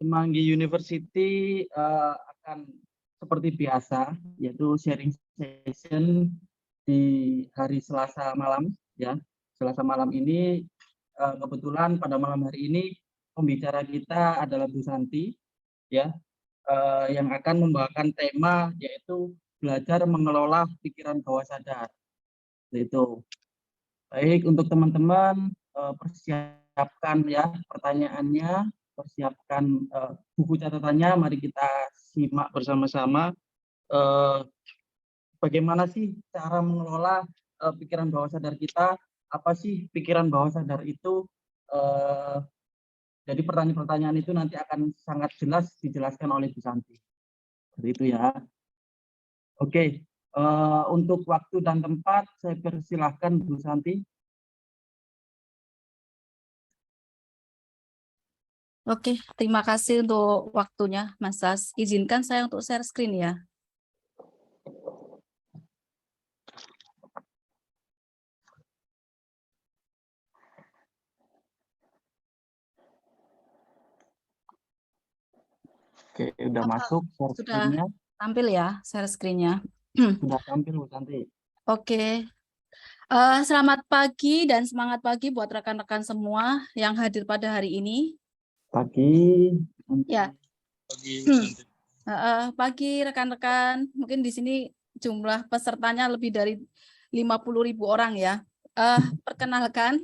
Semanggi University akan seperti biasa, yaitu sharing session di hari Selasa malam, ya. Selasa malam ini, kebetulan pada malam hari ini pembicara kita adalah Bu Santi, ya, yang akan membawakan tema yaitu belajar mengelola pikiran bawah sadar. Itu. Baik, untuk teman-teman, persiapkan ya pertanyaannya, persiapkan buku catatannya, mari kita simak bersama-sama bagaimana sih cara mengelola pikiran bawah sadar kita, apa sih pikiran bawah sadar itu, jadi pertanyaan-pertanyaan itu nanti akan sangat jelas dijelaskan oleh Bu Santi. Seperti itu ya. Oke, untuk waktu dan tempat saya persilahkan Bu Santi. Oke, terima kasih untuk waktunya, Mas Sas. Izinkan saya untuk share screen ya. Oke, udah masuk share Sudah screen-nya. tampil ya share screen-nya. Sudah tampil Bu Santi. Oke. Selamat pagi dan semangat pagi buat rekan-rekan semua yang hadir pada hari ini. Pagi. Ya. Pagi rekan-rekan. Mungkin di sini jumlah pesertanya lebih dari 50.000 orang ya. Perkenalkan,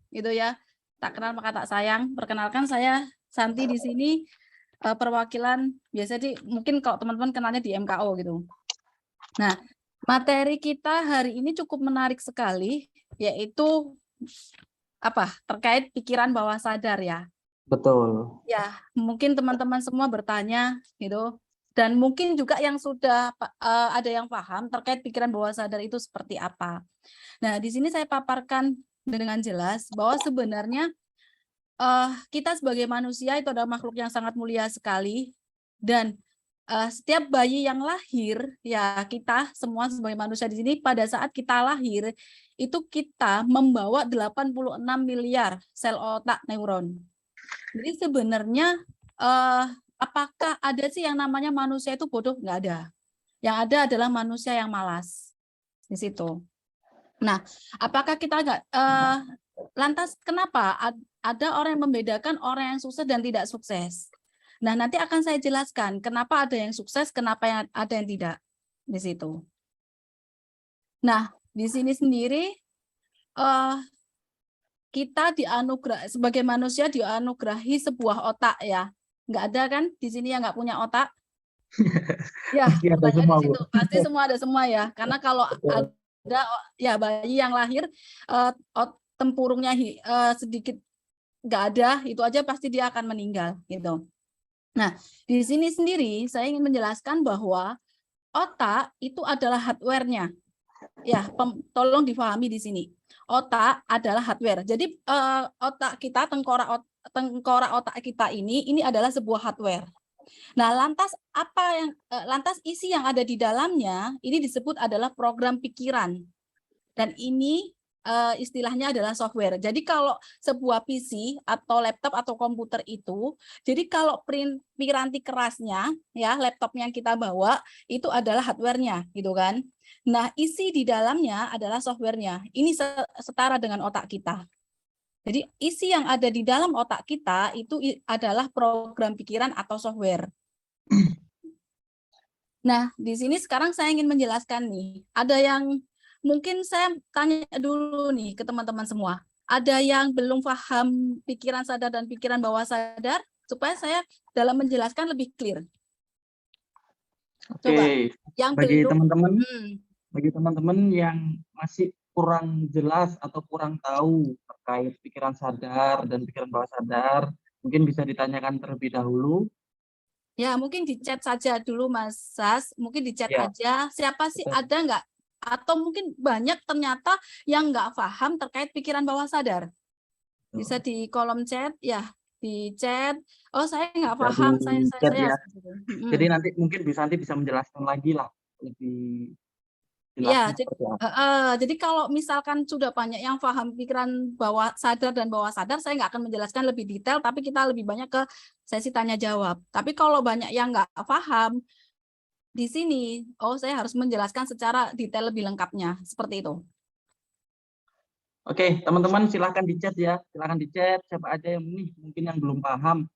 gitu ya. Tak kenal maka tak sayang. Perkenalkan saya Santi di sini perwakilan biasa mungkin kalau teman-teman kenalnya di MKO gitu. Nah, materi kita hari ini cukup menarik sekali, yaitu terkait pikiran bawah sadar ya. Betul. Ya, mungkin teman-teman semua bertanya gitu, dan mungkin juga yang sudah ada yang paham terkait pikiran bawah sadar itu seperti apa. Nah, di sini saya paparkan dengan jelas bahwa sebenarnya kita sebagai manusia itu adalah makhluk yang sangat mulia sekali, dan setiap bayi yang lahir, ya kita semua sebagai manusia di sini pada saat kita lahir itu kita membawa 86 miliar sel otak neuron. Jadi sebenarnya apakah ada sih yang namanya manusia itu bodoh? Nggak ada. Yang ada adalah manusia yang malas di situ. Nah, apakah kita nggak lantas kenapa ada orang yang membedakan orang yang sukses dan tidak sukses? Nah, nanti akan saya jelaskan kenapa ada yang sukses, kenapa ada yang tidak di situ. Nah, di sini sendiri kita sebagai manusia dianugerahi sebuah otak ya. Nggak ada kan di sini yang nggak punya otak? Ya, Pasti ada pertanyaan semua, di Bu. situ. Pasti semua ada semua ya. Karena kalau ada ya bayi yang lahir tempurungnya sedikit nggak ada, itu aja pasti dia akan meninggal gitu. Nah, di sini sendiri saya ingin menjelaskan bahwa otak itu adalah hardware-nya. Ya, tolong difahami di sini. Otak adalah hardware. Jadi otak kita, tengkorak otak kita ini adalah sebuah hardware. Nah, lantas isi yang ada di dalamnya ini disebut adalah program pikiran. Dan ini istilahnya adalah software. Jadi kalau sebuah PC atau laptop atau komputer itu, jadi kalau piranti kerasnya, ya laptop yang kita bawa itu adalah hardware-nya, gitu kan. Nah, isi di dalamnya adalah software-nya. Ini setara dengan otak kita. Jadi isi yang ada di dalam otak kita itu adalah program pikiran atau software. Nah, di sini sekarang saya ingin menjelaskan nih, ada yang mungkin saya tanya dulu nih ke teman-teman semua. Ada yang belum paham pikiran sadar dan pikiran bawah sadar, supaya saya dalam menjelaskan lebih clear. Coba, Oke, yang bagi belum. teman-teman yang masih kurang jelas atau kurang tahu terkait pikiran sadar dan pikiran bawah sadar, mungkin bisa ditanyakan terlebih dahulu. Ya, mungkin di chat saja dulu, Mas Sas. Mungkin di chat Ya, aja. Siapa sih, betul. ada nggak? Atau mungkin banyak ternyata yang nggak paham terkait pikiran bawah sadar. Bisa di kolom chat, ya. Di chat. Oh, saya nggak Bisa paham. di chat ya. Gitu. Jadi nanti mungkin bisa menjelaskan lagi lah lebih Ya, jelasnya seperti apa? jadi kalau misalkan sudah banyak yang paham pikiran bawah sadar dan bawah sadar, saya nggak akan menjelaskan lebih detail, tapi kita lebih banyak ke sesi tanya jawab. Tapi kalau banyak yang nggak paham di sini, saya harus menjelaskan secara detail lebih lengkapnya, seperti itu. Oke, teman-teman silahkan di chat ya, silahkan di chat siapa aja yang nih mungkin yang belum paham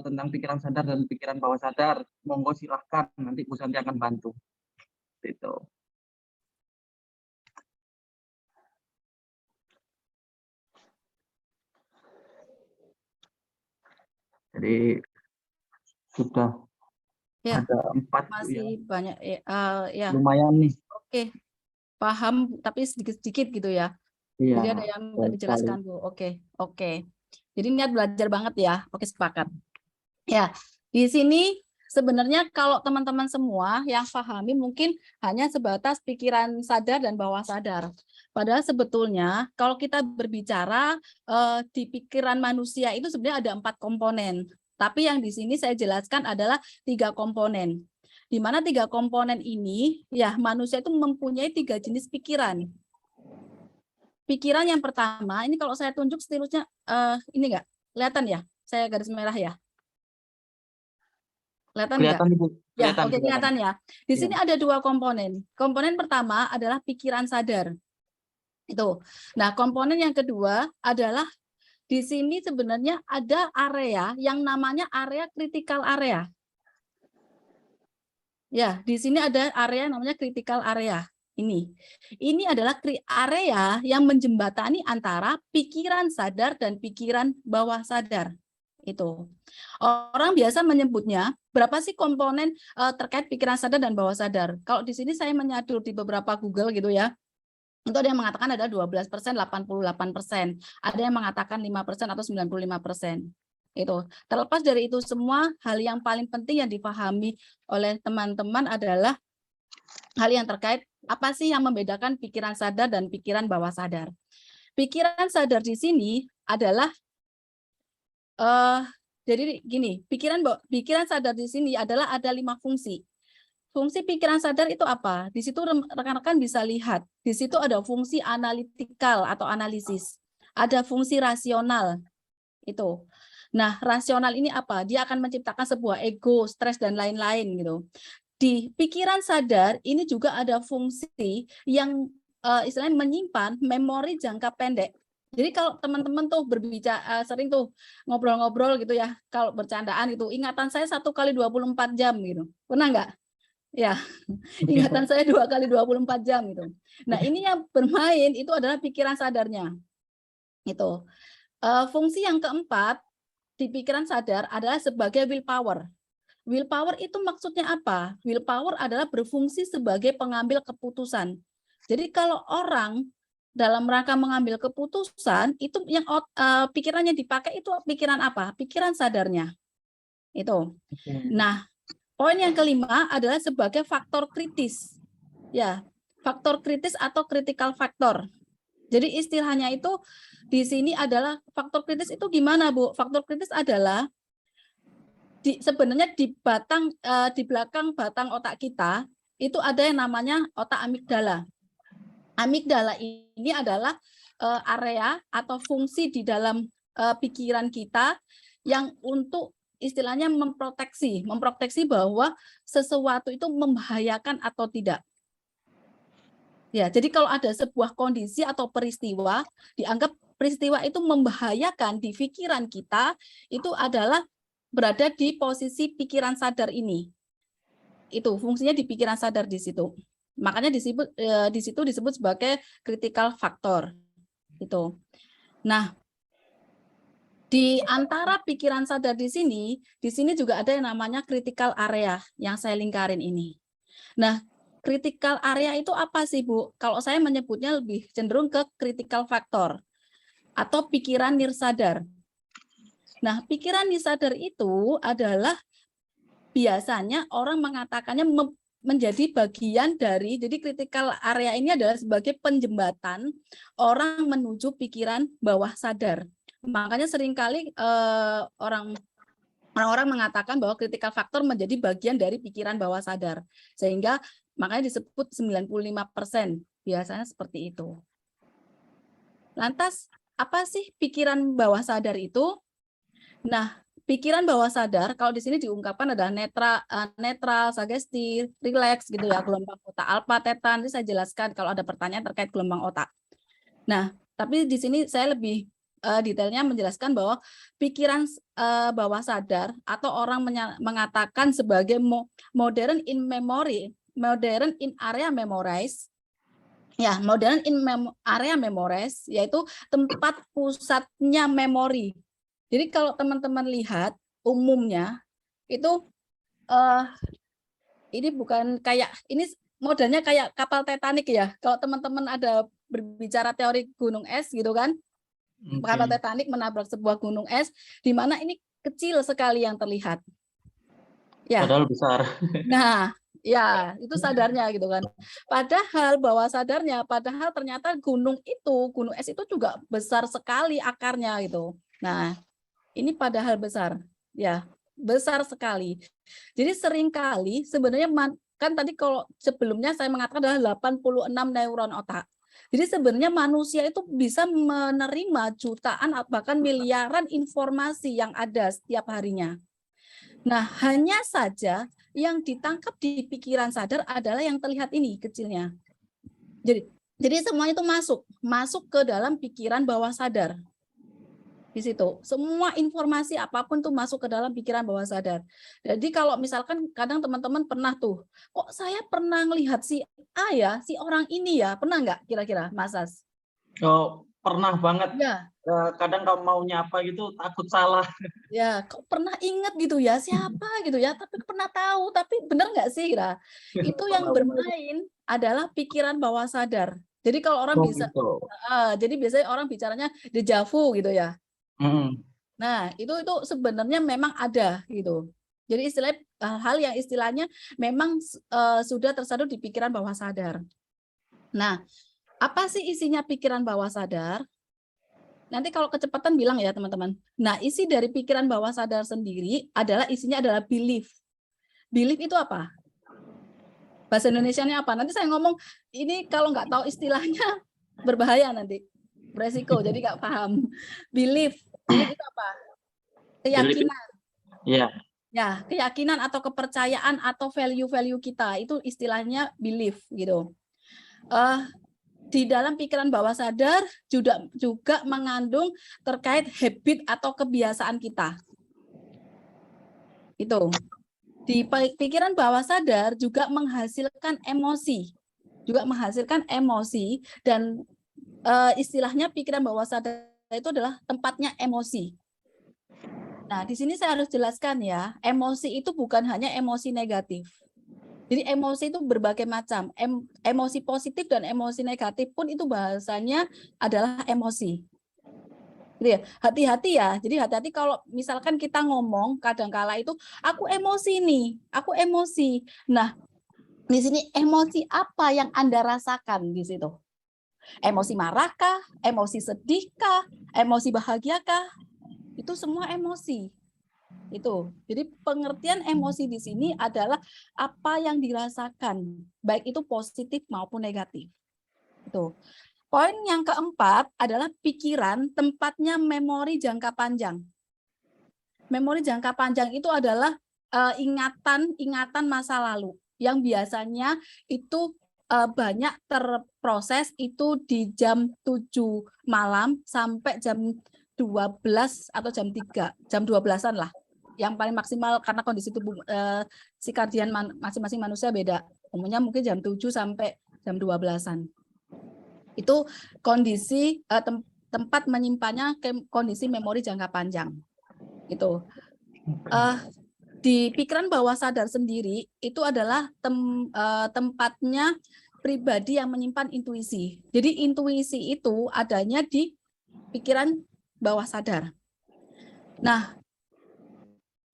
tentang pikiran sadar dan pikiran bawah sadar, monggo silahkan, nanti Bu Santi akan bantu. Itu. Jadi sudah Ya, ada 4 Bu ya, masih banyak ya. lumayan nih. Oke, paham tapi sedikit-sedikit gitu ya. Iya, Jadi ada yang minta betul sekali. dijelaskan, Bu. Oke. Jadi niat belajar banget ya. Oke, sepakat. Ya, di sini sebenarnya kalau teman-teman semua yang pahami mungkin hanya sebatas pikiran sadar dan bawah sadar. Padahal sebetulnya kalau kita berbicara di pikiran manusia itu sebenarnya ada 4 komponen. Tapi yang di sini saya jelaskan adalah 3 komponen. Di mana 3 komponen ini, ya manusia itu mempunyai 3 jenis pikiran. Pikiran yang pertama, ini kalau saya tunjuk stilusnya, ini enggak? Kelihatan ya? Saya garis merah ya? Kelihatan enggak? Kelihatan Ibu, Ya, kelihatan, oke, kelihatan. kelihatan ya. Di Iya. sini ada 2 komponen. Komponen pertama adalah pikiran sadar. Itu. Nah, komponen yang kedua adalah di sini sebenarnya ada area yang namanya area critical area. Ya, di sini ada area yang namanya critical area. Ini adalah area yang menjembatani antara pikiran sadar dan pikiran bawah sadar. Itu. Orang biasa menyebutnya berapa sih komponen terkait pikiran sadar dan bawah sadar. Kalau di sini saya menyadur di beberapa Google gitu ya. Itu ada yang mengatakan ada 12%, 88%. Ada yang mengatakan 5% atau 95%. Itu. Terlepas dari itu semua, hal yang paling penting yang dipahami oleh teman-teman adalah hal yang terkait apa sih yang membedakan pikiran sadar dan pikiran bawah sadar. Pikiran sadar di sini adalah jadi gini, pikiran sadar di sini adalah ada 5 fungsi. Fungsi pikiran sadar itu apa? Di situ rekan-rekan bisa lihat, di situ ada fungsi analitikal atau analisis, ada fungsi rasional itu. Nah, rasional ini apa? Dia akan menciptakan sebuah ego, stres dan lain-lain gitu. Di pikiran sadar ini juga ada fungsi yang istilahnya menyimpan memori jangka pendek. Jadi kalau teman-teman tuh berbicara sering tuh ngobrol-ngobrol gitu ya, kalau bercandaan itu ingatan saya 1 kali 24 jam gitu. Pernah nggak? Ya, ingatan saya 2 kali 24 jam gitu. Nah, ini yang bermain itu adalah pikiran sadarnya. Itu. Fungsi yang keempat di pikiran sadar adalah sebagai willpower. Willpower itu maksudnya apa? Willpower adalah berfungsi sebagai pengambil keputusan. Jadi kalau orang dalam rangka mengambil keputusan, itu yang pikirannya dipakai itu pikiran apa? Pikiran sadarnya. Itu. Nah, poin yang kelima adalah sebagai faktor kritis. Ya, faktor kritis atau critical factor. Jadi istilahnya itu di sini adalah faktor kritis itu gimana, Bu? Faktor kritis adalah sebenarnya di belakang batang otak kita itu ada yang namanya otak amigdala. Amigdala ini adalah area atau fungsi di dalam pikiran kita yang untuk istilahnya memproteksi bahwa sesuatu itu membahayakan atau tidak. Ya, jadi kalau ada sebuah kondisi atau peristiwa dianggap peristiwa itu membahayakan di pikiran kita, itu adalah berada di posisi pikiran sadar ini. Itu fungsinya di pikiran sadar di situ. Makanya di situ disebut sebagai critical factor. Itu. Nah, di antara pikiran sadar di sini juga ada yang namanya critical area yang saya lingkarin ini. Nah, critical area itu apa sih, Bu? Kalau saya menyebutnya lebih cenderung ke critical factor atau pikiran nirsadar. Nah, pikiran nirsadar itu adalah biasanya orang mengatakannya menjadi bagian dari, jadi critical area ini adalah sebagai penjembatan orang menuju pikiran bawah sadar. Makanya seringkali orang-orang mengatakan bahwa critical factor menjadi bagian dari pikiran bawah sadar. Sehingga Makanya disebut 95%. Biasanya seperti itu. Lantas, apa sih pikiran bawah sadar itu? Nah, pikiran bawah sadar kalau di sini diungkapkan adalah netral, sugesti, rileks gitu ya, gelombang otak alfa, theta. Nanti saya jelaskan kalau ada pertanyaan terkait gelombang otak. Nah, tapi di sini saya lebih detailnya menjelaskan bahwa pikiran bawah sadar atau orang mengatakan sebagai modern in memory, modern in area memorize. Ya, modern in area memorize yaitu tempat pusatnya memori. Jadi kalau teman-teman lihat umumnya itu ini bukan kayak ini modelnya kayak kapal Titanic ya. Kalau teman-teman ada berbicara teori gunung es gitu kan, kapal Titanic menabrak sebuah gunung es di mana ini kecil sekali yang terlihat. Ya. Padahal besar. Nah, ya, itu sadarnya gitu kan. Padahal bawah sadarnya, padahal ternyata gunung es itu juga besar sekali akarnya gitu. Nah, ini padahal besar, ya, besar sekali. Jadi seringkali sebenarnya kan tadi kalau sebelumnya saya mengatakan adalah 86 neuron otak. Jadi sebenarnya manusia itu bisa menerima jutaan bahkan miliaran informasi yang ada setiap harinya. Nah, hanya saja yang ditangkap di pikiran sadar adalah yang terlihat ini kecilnya. Jadi semuanya itu masuk ke dalam pikiran bawah sadar. Di situ semua informasi apapun tuh masuk ke dalam pikiran bawah sadar. Jadi kalau misalkan kadang teman-teman pernah tuh, kok saya pernah melihat si A ya, si orang ini ya, pernah nggak kira-kira, Mas As? Oh, pernah banget. Ya. Kadang kalau mau nyapa gitu takut salah. Ya, kok pernah ingat gitu ya, siapa gitu ya, tapi pernah tahu, tapi benar nggak sih, Kira? Itu yang bermain adalah pikiran bawah sadar. Jadi kalau orang bisa, jadi biasanya orang bicaranya deja vu gitu ya. Nah, itu sebenarnya memang ada gitu. Jadi istilahnya hal yang istilahnya memang sudah tersadar di pikiran bawah sadar. Nah, apa sih isinya pikiran bawah sadar? Nanti kalau kecepatan bilang ya teman-teman. Nah, isi dari pikiran bawah sadar sendiri isinya adalah belief. Belief itu apa? Bahasa Indonesianya apa? Nanti saya ngomong ini kalau nggak tahu istilahnya berbahaya nanti. Beresiko, jadi nggak paham. Belief itu apa? Keyakinan. Iya. Ya, keyakinan atau kepercayaan atau value-value kita itu istilahnya belief gitu. Di dalam pikiran bawah sadar juga mengandung terkait habit atau kebiasaan kita. Itu. Di pikiran bawah sadar juga menghasilkan emosi. Dan istilahnya pikiran bawah sadar itu adalah tempatnya emosi. Nah, di sini saya harus jelaskan ya, emosi itu bukan hanya emosi negatif. Jadi emosi itu berbagai macam. Emosi positif dan emosi negatif pun itu bahasanya adalah emosi. Jadi hati-hati ya. Jadi hati-hati kalau misalkan kita ngomong kadang-kala itu aku emosi nih, aku emosi. Nah, di sini emosi apa yang Anda rasakan di situ? Emosi marahkah? Emosi sedihkah? Emosi bahagiakah? Itu semua emosi. Itu. Jadi pengertian emosi di sini adalah apa yang dirasakan, baik itu positif maupun negatif. Itu. Poin yang keempat adalah pikiran tempatnya memori jangka panjang. Memori jangka panjang itu adalah ingatan masa lalu yang biasanya itu banyak terproses itu di jam 7 malam sampai jam 12 atau jam 3, jam 12-an lah. Yang paling maksimal karena kondisi tubuh sirkadian masing-masing manusia beda. Umumnya mungkin jam 7 sampai jam 12-an. Itu kondisi tempat menyimpannya kondisi memori jangka panjang. Itu. Di pikiran bawah sadar sendiri itu adalah tempatnya pribadi yang menyimpan intuisi. Jadi intuisi itu adanya di pikiran bawah sadar. Nah,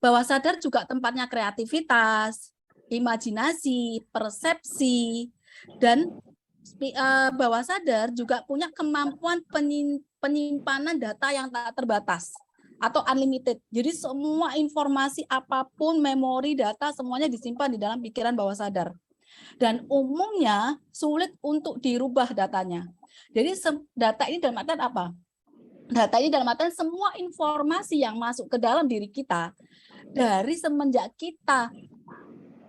bawah sadar juga tempatnya kreativitas, imajinasi, persepsi, dan bawah sadar juga punya kemampuan penyimpanan data yang tak terbatas atau unlimited. Jadi semua informasi apapun, memori, data semuanya disimpan di dalam pikiran bawah sadar. Dan umumnya sulit untuk dirubah datanya. Jadi data ini dalam artian apa? Data ini dalam artian semua informasi yang masuk ke dalam diri kita dari semenjak kita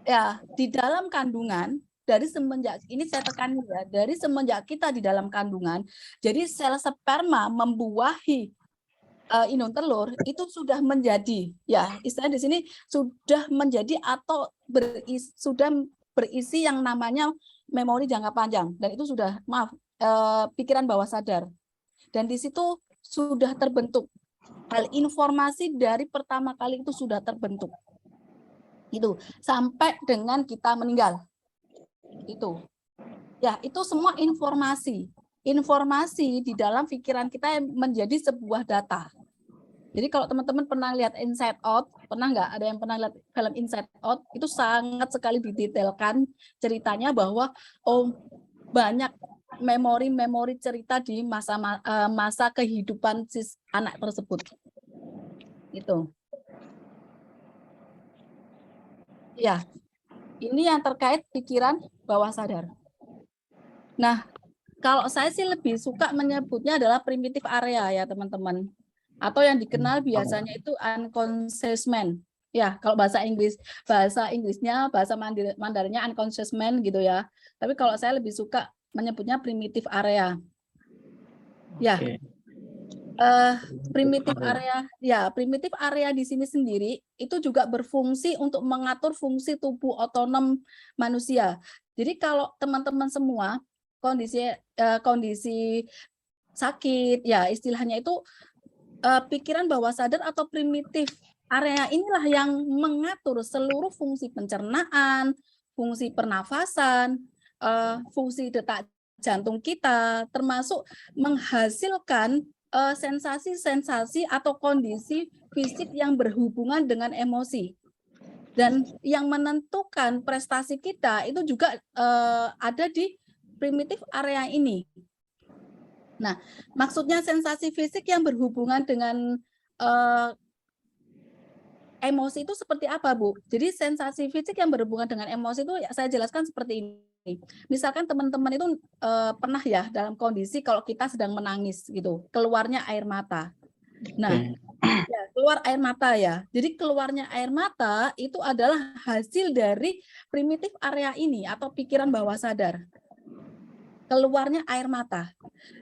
ya di dalam kandungan, dari semenjak ini saya tekan ya, dari semenjak kita di dalam kandungan, jadi sel sperma membuahi inung telur itu sudah menjadi ya istilahnya di sini sudah menjadi atau sudah berisi yang namanya memori jangka panjang, dan itu sudah pikiran bawah sadar, dan di situ sudah terbentuk hal informasi dari pertama kali itu sudah terbentuk itu sampai dengan kita meninggal itu ya, itu semua informasi di dalam pikiran kita yang menjadi sebuah data. Jadi kalau teman-teman pernah lihat Inside Out, pernah nggak ada yang pernah lihat film Inside Out, itu sangat sekali didetailkan ceritanya bahwa banyak memori-memori cerita di masa kehidupan anak tersebut. Itu. Ya, ini yang terkait pikiran bawah sadar. Nah, kalau saya sih lebih suka menyebutnya adalah primitive area ya teman-teman. Atau yang dikenal biasanya itu unconscious mind. Ya, kalau bahasa Inggrisnya, bahasa Mandarinnya unconscious mind gitu ya. Tapi kalau saya lebih suka menyebutnya primitive area. Ya. Primitive area di sini sendiri itu juga berfungsi untuk mengatur fungsi tubuh otonom manusia. Jadi kalau teman-teman semua kondisi sakit ya istilahnya itu pikiran bawah sadar atau primitif area inilah yang mengatur seluruh fungsi pencernaan, fungsi pernafasan, fungsi detak jantung kita, termasuk menghasilkan sensasi-sensasi atau kondisi fisik yang berhubungan dengan emosi. Dan yang menentukan prestasi kita itu juga ada di primitif area ini. Nah, maksudnya sensasi fisik yang berhubungan dengan emosi itu seperti apa, Bu? Jadi sensasi fisik yang berhubungan dengan emosi itu saya jelaskan seperti ini. Misalkan teman-teman itu pernah ya dalam kondisi kalau kita sedang menangis gitu, keluarnya air mata. Nah, ya, keluar air mata ya. Jadi keluarnya air mata itu adalah hasil dari primitif area ini atau pikiran bawah sadar. Keluarnya air mata.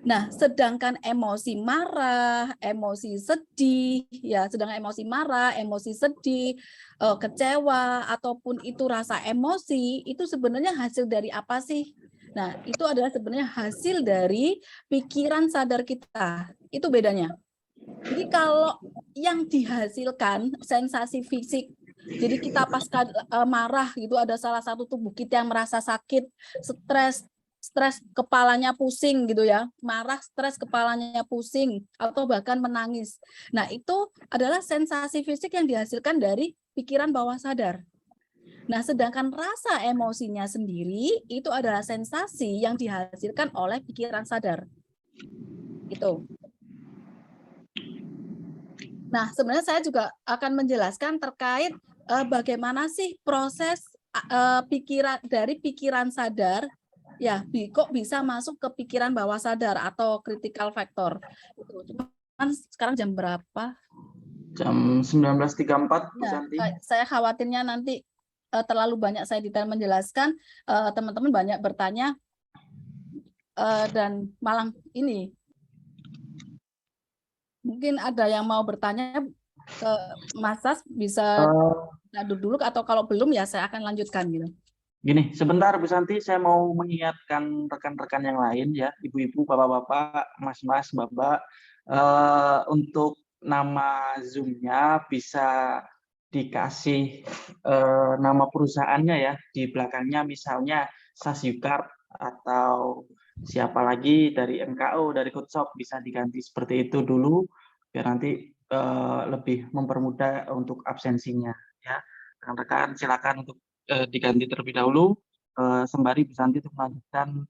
Nah, sedangkan emosi marah, emosi sedih, ya, sedangkan emosi marah, emosi sedih, kecewa, ataupun itu rasa emosi, itu sebenarnya hasil dari apa sih? Nah, itu adalah sebenarnya hasil dari pikiran sadar kita. Itu bedanya. Jadi kalau yang dihasilkan sensasi fisik, jadi kita pasca marah gitu ada salah satu tubuh kita yang merasa sakit, stres kepalanya pusing gitu ya, marah stres kepalanya pusing atau bahkan menangis. Nah, itu adalah sensasi fisik yang dihasilkan dari pikiran bawah sadar. Nah, sedangkan rasa emosinya sendiri itu adalah sensasi yang dihasilkan oleh pikiran sadar. Itu. Nah, sebenarnya saya juga akan menjelaskan terkait bagaimana sih proses pikiran sadar ya kok bisa masuk ke pikiran bawah sadar atau critical factor. Cuman sekarang jam berapa? Jam 19.34, Bu Santi. Saya khawatirnya nanti terlalu banyak saya detail menjelaskan, teman-teman banyak bertanya dan malah ini mungkin ada yang mau bertanya ke Mas Sas, bisa dulu atau kalau belum ya saya akan lanjutkan gitu. Gini, sebentar Bu Santi, saya mau mengingatkan rekan-rekan yang lain ya, ibu-ibu, bapak-bapak, mas-mas, bapak, untuk nama Zoom-nya bisa dikasih nama perusahaannya ya, di belakangnya misalnya Sasyukart atau siapa lagi dari MKO, dari Coachshop, bisa diganti seperti itu dulu, biar nanti lebih mempermudah untuk absensinya ya. Rekan-rekan silakan untuk diganti terlebih dahulu, sembari Bu Santi untuk melanjutkan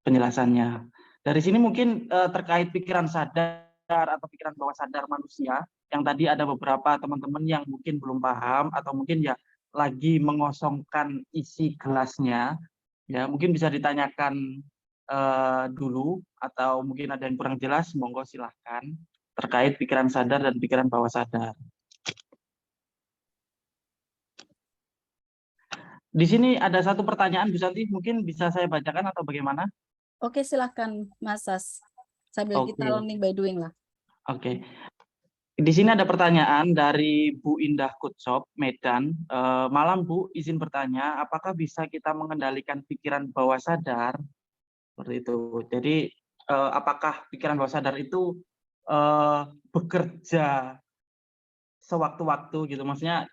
penjelasannya. Dari sini mungkin terkait pikiran sadar atau pikiran bawah sadar manusia, yang tadi ada beberapa teman-teman yang mungkin belum paham atau mungkin ya lagi mengosongkan isi gelasnya, ya mungkin bisa ditanyakan dulu, atau mungkin ada yang kurang jelas, monggo silahkan terkait pikiran sadar dan pikiran bawah sadar. Di sini ada satu pertanyaan, Bu Santi, mungkin bisa saya bacakan atau bagaimana? Oke, silahkan Mas Sas. Sambil kita Oke, learning by doing lah. oke. Di sini ada pertanyaan dari Bu Indah Kutsop, Medan. Malam Bu, izin bertanya, apakah bisa kita mengendalikan pikiran bawah sadar? Seperti itu. Jadi, apakah pikiran bawah sadar itu bekerja sewaktu-waktu gitu? Maksudnya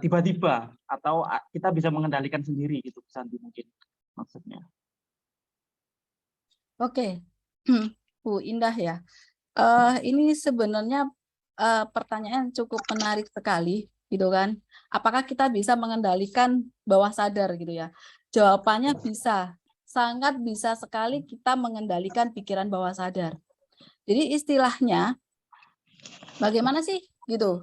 tiba-tiba, atau kita bisa mengendalikan sendiri gitu, Bu Santi mungkin maksudnya. Oke, Bu Indah ya. Ini sebenarnya pertanyaan cukup menarik sekali, gitu kan? Apakah kita bisa mengendalikan bawah sadar gitu ya? Jawabannya bisa, sangat bisa sekali kita mengendalikan pikiran bawah sadar. Jadi istilahnya, bagaimana sih gitu?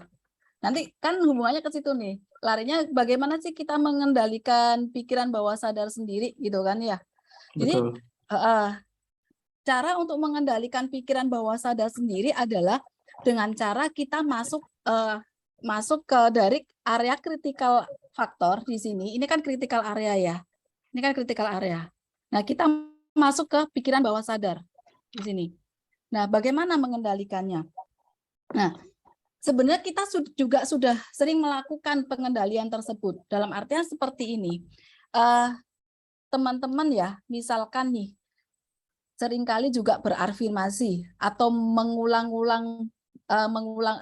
Nanti kan hubungannya ke situ nih. Larinya bagaimana sih kita mengendalikan pikiran bawah sadar sendiri gitu kan ya? Jadi Betul. cara untuk mengendalikan pikiran bawah sadar sendiri adalah dengan cara kita masuk ke dari area critical factor di sini. Ini kan critical area ya. Ini kan critical area. Nah, kita masuk ke pikiran bawah sadar di sini. Nah, bagaimana mengendalikannya? Nah, sebenarnya kita juga sudah sering melakukan pengendalian tersebut. Dalam artian seperti ini. Teman-teman ya, misalkan nih, seringkali juga berafirmasi atau mengulang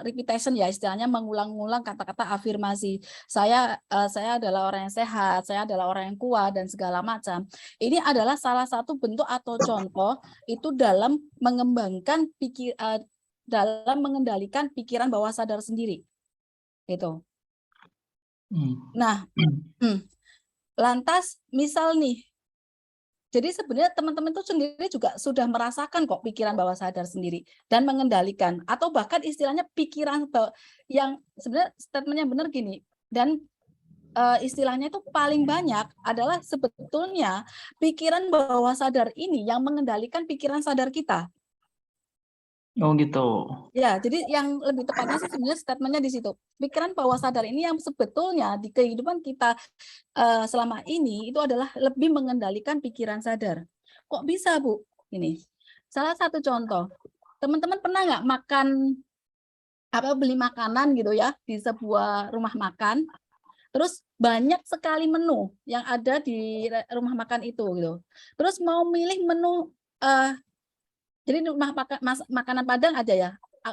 repetition ya, istilahnya mengulang-ulang kata-kata afirmasi. Saya adalah orang yang sehat, saya adalah orang yang kuat dan segala macam. Ini adalah salah satu bentuk atau contoh itu dalam mengembangkan dalam mengendalikan pikiran bawah sadar sendiri. Gitu. Nah, lantas misal nih, jadi sebenarnya teman-teman itu sendiri juga sudah merasakan kok pikiran bawah sadar sendiri dan mengendalikan, atau bahkan istilahnya pikiran yang sebenarnya statementnya benar gini, dan istilahnya itu paling banyak adalah sebetulnya pikiran bawah sadar ini yang mengendalikan pikiran sadar kita. Oh gitu. Ya, jadi yang lebih tepatnya sih sebenarnya statementnya di situ. Pikiran bawah sadar ini yang sebetulnya di kehidupan kita selama ini itu adalah lebih mengendalikan pikiran sadar. Kok bisa, Bu? Ini salah satu contoh. Teman-teman pernah nggak beli makanan gitu ya di sebuah rumah makan, terus banyak sekali menu yang ada di rumah makan itu gitu. Terus mau milih menu jadi rumah makanan Padang aja ya,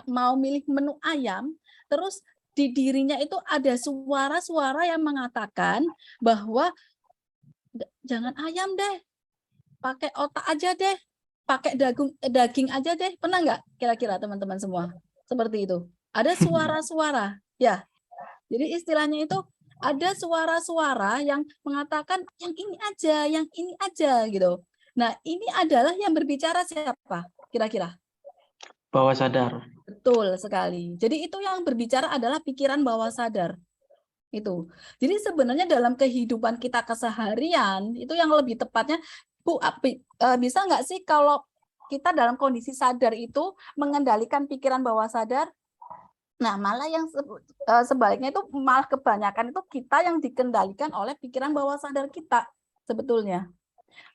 mau milih menu ayam, terus di dirinya itu ada suara-suara yang mengatakan bahwa jangan ayam deh, pakai otak aja deh, pakai daging aja deh. Pernah nggak kira-kira teman-teman semua seperti itu? Ada suara-suara, ya. Jadi istilahnya itu ada suara-suara yang mengatakan yang ini aja gitu. Nah, ini adalah yang berbicara siapa? Kira-kira? Bawah sadar. Betul sekali. Jadi itu yang berbicara adalah pikiran bawah sadar. Itu. Jadi sebenarnya dalam kehidupan kita keseharian, itu yang lebih tepatnya, Bu, bisa nggak sih kalau kita dalam kondisi sadar itu mengendalikan pikiran bawah sadar? Nah, malah yang sebaliknya itu malah kebanyakan itu kita yang dikendalikan oleh pikiran bawah sadar kita sebetulnya.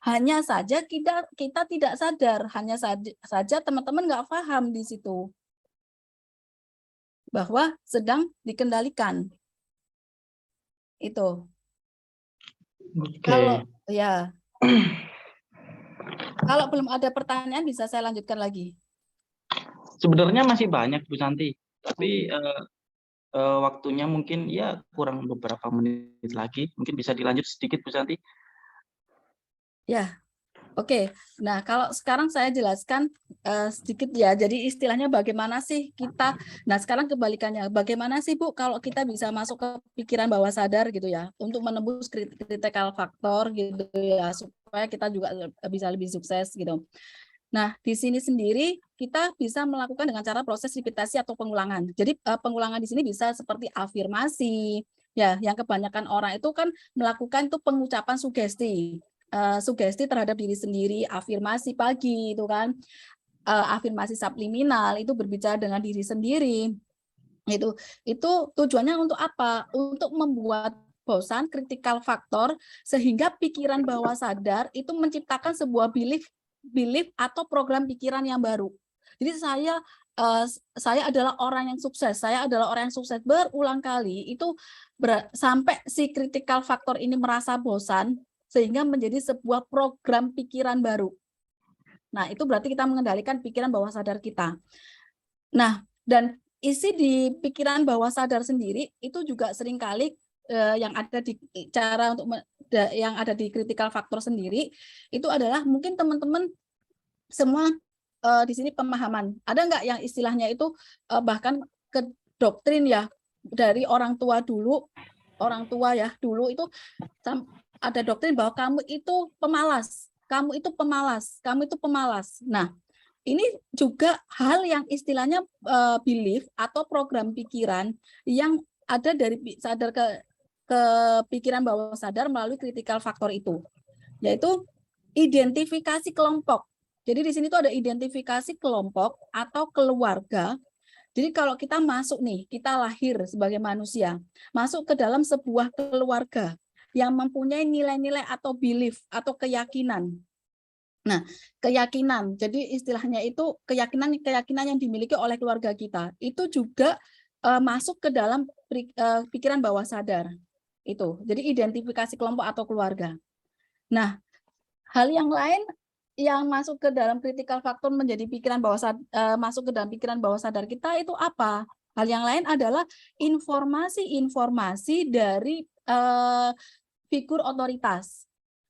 Hanya saja kita tidak sadar, hanya saja teman-teman nggak paham di situ bahwa sedang dikendalikan. Itu. Oke. Kalau ya, kalau belum ada pertanyaan bisa saya lanjutkan lagi. Sebenarnya masih banyak Bu Santi, tapi waktunya mungkin ya kurang beberapa menit lagi. Mungkin bisa dilanjut sedikit Bu Santi. Ya, oke. Nah, kalau sekarang saya jelaskan sedikit ya. Jadi istilahnya bagaimana sih kita, nah sekarang kebalikannya, bagaimana sih Bu kalau kita bisa masuk ke pikiran bawah sadar gitu ya, untuk menembus critical factor gitu ya, supaya kita juga bisa lebih sukses gitu. Nah, di sini sendiri kita bisa melakukan dengan cara proses repetisi atau pengulangan. Jadi pengulangan di sini bisa seperti afirmasi, Ya, yang kebanyakan orang itu kan melakukan itu pengucapan sugesti. Sugesti terhadap diri sendiri, afirmasi pagi itu kan, afirmasi subliminal itu berbicara dengan diri sendiri. Itu tujuannya untuk apa? Untuk membuat bosan, critical factor, sehingga pikiran bawah sadar itu menciptakan sebuah belief atau program pikiran yang baru. Jadi saya adalah orang yang sukses, berulang kali itu sampai si critical factor ini merasa bosan sehingga menjadi sebuah program pikiran baru. Nah, itu berarti kita mengendalikan pikiran bawah sadar kita. Nah, dan isi di pikiran bawah sadar sendiri itu juga seringkali yang ada di cara untuk yang ada di critical factor sendiri itu adalah mungkin teman-teman semua di sini pemahaman. Ada nggak yang istilahnya itu bahkan ke doktrin ya dari orang tua ya dulu itu ada doktrin bahwa kamu itu pemalas, kamu itu pemalas, kamu itu pemalas. Nah, ini juga hal yang istilahnya belief atau program pikiran yang ada dari sadar ke pikiran bawah sadar melalui critical factor itu, yaitu identifikasi kelompok. Jadi di sini tuh ada identifikasi kelompok atau keluarga. Jadi kalau kita masuk nih, kita lahir sebagai manusia, masuk ke dalam sebuah keluarga yang mempunyai nilai-nilai atau belief atau keyakinan. Nah, keyakinan, jadi istilahnya itu keyakinan yang dimiliki oleh keluarga kita, itu juga masuk ke dalam pikiran bawah sadar. Itu, jadi identifikasi kelompok atau keluarga. Nah, hal yang lain yang masuk ke dalam critical factor menjadi pikiran bawah sadar, masuk ke dalam pikiran bawah sadar kita itu apa? Hal yang lain adalah informasi-informasi dari figur otoritas.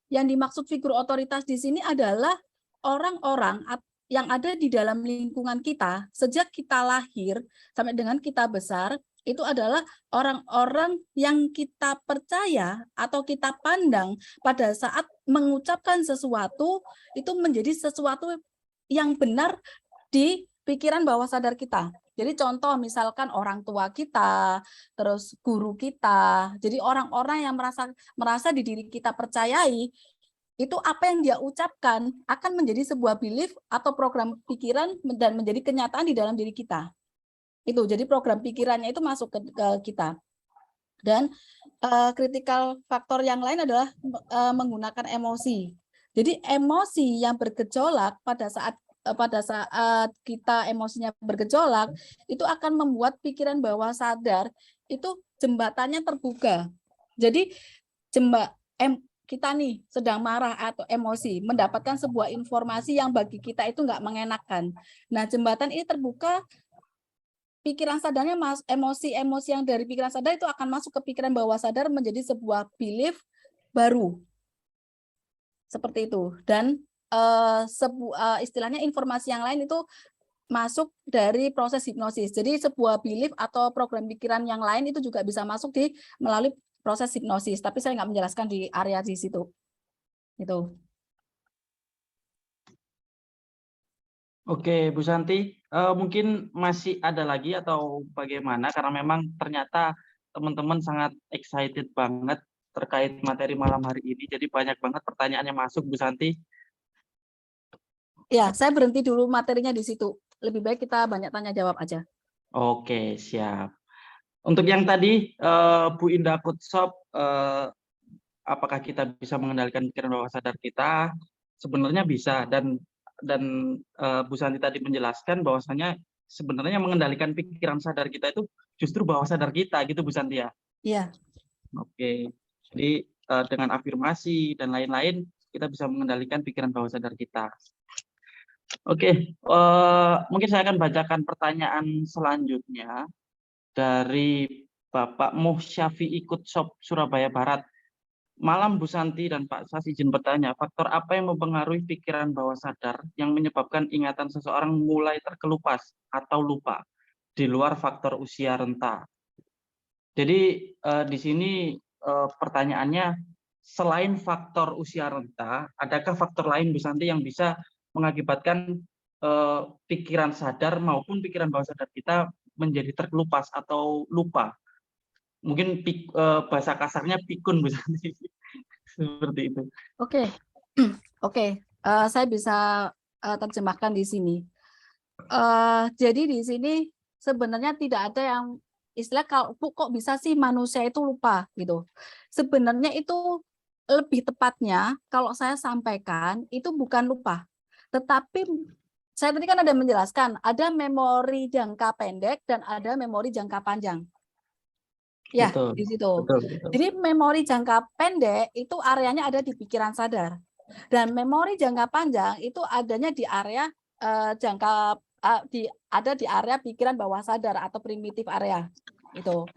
Yang dimaksud figur otoritas di sini adalah orang-orang yang ada di dalam lingkungan kita sejak kita lahir sampai dengan kita besar, itu adalah orang-orang yang kita percaya atau kita pandang pada saat mengucapkan sesuatu itu menjadi sesuatu yang benar di pikiran bawah sadar kita. Jadi contoh misalkan orang tua kita, terus guru kita. Jadi orang-orang yang merasa di diri kita percayai, itu apa yang dia ucapkan akan menjadi sebuah belief atau program pikiran dan menjadi kenyataan di dalam diri kita. Itu jadi program pikirannya itu masuk ke kita. Dan critical factor yang lain adalah menggunakan emosi. Jadi emosi yang bergejolak pada saat kita emosinya bergejolak itu akan membuat pikiran bawah sadar itu jembatannya terbuka. Jadi kita nih sedang marah atau emosi mendapatkan sebuah informasi yang bagi kita itu nggak mengenakan. Nah, jembatan ini terbuka, pikiran sadarnya emosi yang dari pikiran sadar itu akan masuk ke pikiran bawah sadar menjadi sebuah belief baru. Seperti itu. Dan istilahnya informasi yang lain itu masuk dari proses hipnosis. Jadi sebuah belief atau program pikiran yang lain itu juga bisa masuk melalui proses hipnosis. Tapi saya nggak menjelaskan di area di situ. Itu. Oke, Bu Santi, mungkin masih ada lagi atau bagaimana? Karena memang ternyata teman-teman sangat excited banget terkait materi malam hari ini. Jadi banyak banget pertanyaan yang masuk, Bu Santi. Ya, saya berhenti dulu materinya di situ. Lebih baik kita banyak tanya jawab aja. Oke, siap. Untuk yang tadi, Bu Indah Kutsop, apakah kita bisa mengendalikan pikiran bawah sadar kita? Sebenarnya bisa, dan Bu Santi tadi menjelaskan bahwasanya sebenarnya mengendalikan pikiran sadar kita itu justru bawah sadar kita, gitu Bu Santi ya? Iya. Oke, jadi dengan afirmasi dan lain-lain kita bisa mengendalikan pikiran bawah sadar kita. Oke, mungkin saya akan bacakan pertanyaan selanjutnya dari Bapak Muh Syafi'i Kutsop, Surabaya Barat. Malam Bu Santi dan Pak Sas, izin bertanya, faktor apa yang mempengaruhi pikiran bawah sadar yang menyebabkan ingatan seseorang mulai terkelupas atau lupa di luar faktor usia renta? Jadi di sini pertanyaannya, selain faktor usia renta, adakah faktor lain Bu Santi yang bisa mengakibatkan pikiran sadar maupun pikiran bawah sadar kita menjadi terkelupas atau lupa? mungkin bahasa kasarnya pikun Bu Santi. Seperti itu. Oke. Oke, saya bisa terjemahkan di sini. Jadi di sini sebenarnya tidak ada yang istilah kalau Bu, kok bisa sih manusia itu lupa gitu. Sebenarnya itu lebih tepatnya kalau saya sampaikan itu bukan lupa, tetapi saya tadi kan ada menjelaskan ada memori jangka pendek dan ada memori jangka panjang. Ya, Betul. di situ. Betul, betul. Jadi memori jangka pendek itu areanya ada di pikiran sadar. Dan memori jangka panjang itu adanya di area ada di area pikiran bawah sadar atau primitif area itu.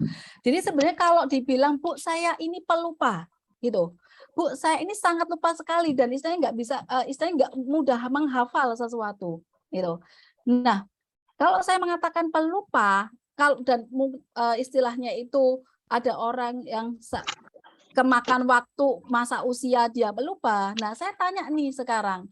Jadi sebenarnya kalau dibilang Bu saya ini pelupa gitu, Bu saya ini sangat lupa sekali dan istilahnya nggak bisa istilahnya nggak mudah menghafal sesuatu gitu. Nah kalau saya mengatakan pelupa, kalau dan istilahnya itu ada orang yang kemakan waktu masa usia dia pelupa. Nah, saya tanya nih sekarang,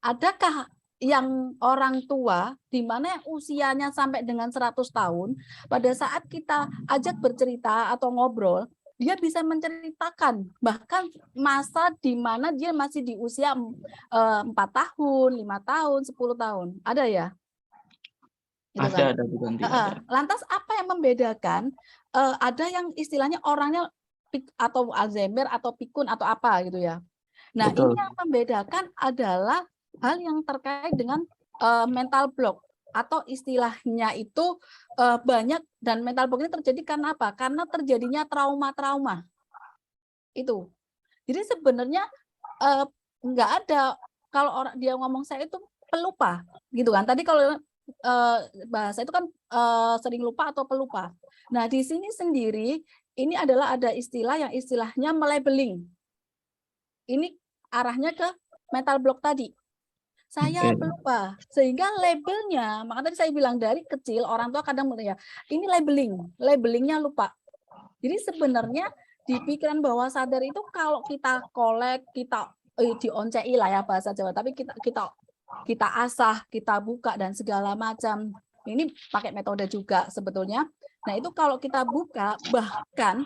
adakah yang orang tua di mana usianya sampai dengan 100 tahun, pada saat kita ajak bercerita atau ngobrol, dia bisa menceritakan bahkan masa di mana dia masih di usia 4 tahun, 5 tahun, 10 tahun. Ada ya? Gitu kan. Ada Bu Santi, ada. Lantas apa yang membedakan ada yang istilahnya orangnya atau Alzheimer atau pikun atau apa gitu ya. Nah, Betul. ini yang membedakan adalah hal yang terkait dengan mental block atau istilahnya itu banyak dan mental block ini terjadi karena apa? Karena terjadinya trauma-trauma. Itu. Jadi sebenarnya nggak ada kalau orang dia ngomong saya itu pelupa gitu kan. Tadi kalau bahasa itu kan sering lupa atau pelupa. Nah, di sini sendiri ini adalah ada istilah yang istilahnya melabeling. Ini arahnya ke mental block tadi. Saya pelupa, sehingga labelnya, maka tadi saya bilang dari kecil orang tua kadang ya ini labelingnya lupa. Jadi sebenarnya di pikiran bawah sadar itu kalau kita kolek, kita dioncei lah ya bahasa Jawa, tapi kita asah, kita buka dan segala macam. Ini pakai metode juga sebetulnya. Nah, itu kalau kita buka, bahkan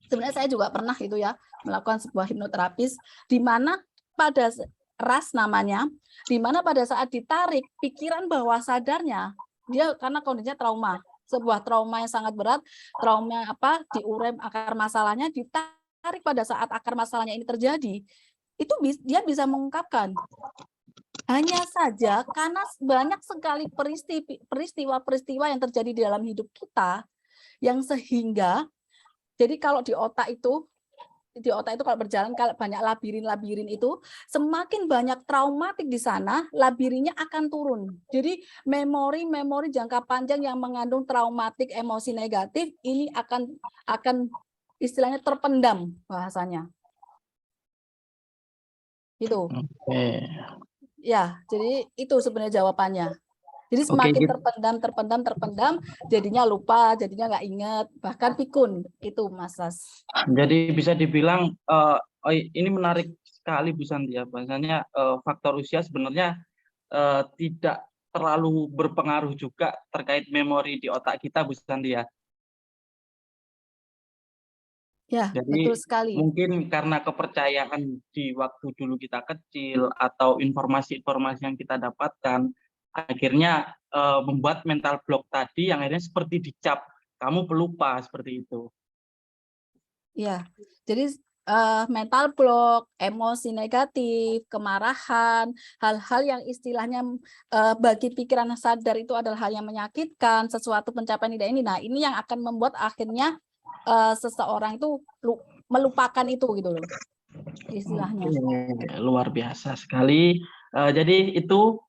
sebenarnya saya juga pernah itu ya melakukan sebuah hipnoterapis di mana pada ras namanya, di mana pada saat ditarik pikiran bawah sadarnya dia karena kondisinya trauma, sebuah trauma yang sangat berat, trauma diurem akar masalahnya, ditarik pada saat akar masalahnya ini terjadi, itu dia bisa mengungkapkan. Hanya saja karena banyak sekali peristiwa-peristiwa yang terjadi di dalam hidup kita yang sehingga jadi kalau di otak itu kalau berjalan kalau banyak labirin itu semakin banyak traumatik di sana labirinnya akan turun. Jadi memori jangka panjang yang mengandung traumatik emosi negatif ini akan istilahnya terpendam bahasanya. Gitu. Ya, jadi itu sebenarnya jawabannya. Jadi semakin terpendam, jadinya lupa, jadinya nggak ingat, bahkan pikun itu Mas Sas. Jadi bisa dibilang ini menarik sekali Bu Santi ya, bahasanya faktor usia sebenarnya tidak terlalu berpengaruh juga terkait memori di otak kita Bu Santi ya. Ya, Jadi betul sekali. mungkin karena kepercayaan di waktu dulu kita kecil atau informasi-informasi yang kita dapatkan, akhirnya membuat mental block tadi yang akhirnya seperti dicap, kamu pelupa, seperti itu. Ya, jadi mental block, emosi negatif, kemarahan, hal-hal yang istilahnya bagi pikiran sadar itu adalah hal yang menyakitkan, sesuatu pencapaian tidak ini. Nah, ini yang akan membuat akhirnya seseorang itu melupakan itu gitu loh istilahnya. Luar biasa sekali. Jadi itu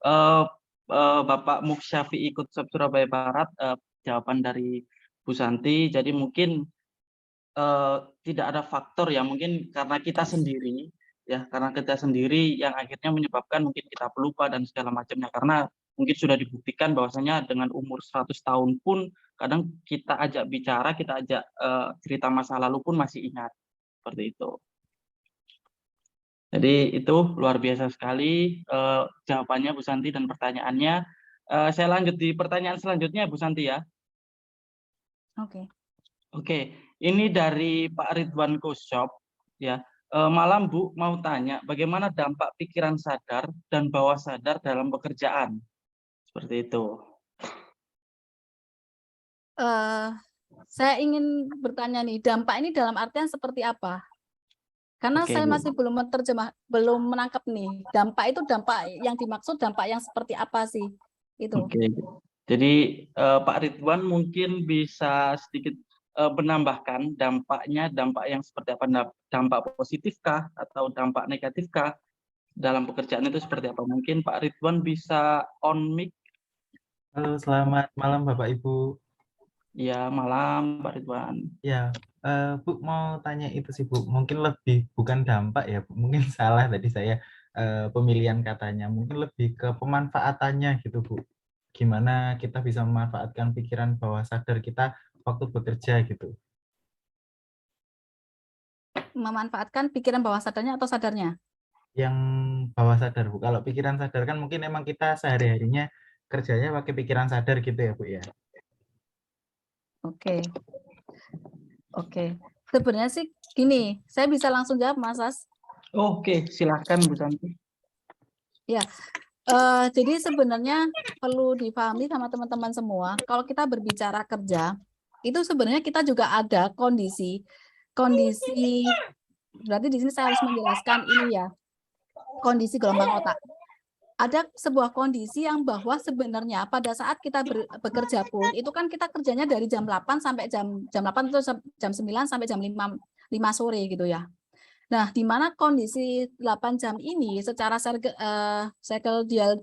Bapak Muksyafi ikut Surabaya Barat jawaban dari Bu Santi. Jadi mungkin tidak ada faktor ya, mungkin karena kita sendiri ya, karena kita sendiri yang akhirnya menyebabkan mungkin kita pelupa dan segala macamnya. Karena mungkin sudah dibuktikan bahwasanya dengan umur 100 tahun pun kadang kita ajak bicara, kita ajak cerita masa lalu pun masih ingat, seperti itu. Jadi itu luar biasa sekali jawabannya Bu Santi dan pertanyaannya. Saya lanjut di pertanyaan selanjutnya Bu Santi ya. Oke. Oke, ini dari Pak Ridwan Kusyop, ya. Malam Bu, mau tanya bagaimana dampak pikiran sadar dan bawah sadar dalam pekerjaan? Seperti itu. Eh, saya ingin bertanya nih, dampak ini dalam artian seperti apa? Karena Oke saya Bu. masih belum menangkap nih. Dampak itu dampak yang dimaksud dampak yang seperti apa sih? Itu. Oke. Jadi Pak Ridwan mungkin bisa sedikit menambahkan dampaknya, dampak yang seperti apa, dampak positifkah atau dampak negatifkah dalam pekerjaan itu seperti apa? Mungkin Pak Ridwan bisa on mic. Halo, selamat malam Bapak Ibu. Ya, malam Pak Ridwan. Ya, Bu mau tanya itu sih Bu, mungkin lebih bukan dampak ya Bu, mungkin salah tadi saya pemilihan katanya, mungkin lebih ke pemanfaatannya gitu Bu. Gimana kita bisa memanfaatkan pikiran bawah sadar kita waktu bekerja gitu. Memanfaatkan pikiran bawah sadarnya atau sadarnya? Yang bawah sadar Bu, kalau pikiran sadar kan mungkin emang kita sehari-harinya kerjanya pakai pikiran sadar gitu ya Bu ya. Oke. Oke. Sebenarnya sih gini, saya bisa langsung jawab Mas As. Oke, silahkan Bu Santi. Jadi sebenarnya perlu dipahami sama teman-teman semua, kalau kita berbicara kerja, itu sebenarnya kita juga ada kondisi, berarti di sini saya harus menjelaskan ini ya, kondisi gelombang otak. Ada sebuah kondisi yang bahwa sebenarnya pada saat kita bekerja pun, itu kan kita kerjanya dari jam 8 sampai jam 8 atau jam 9 sampai jam 5 sore gitu ya. Nah, di mana kondisi 8 jam ini secara circadian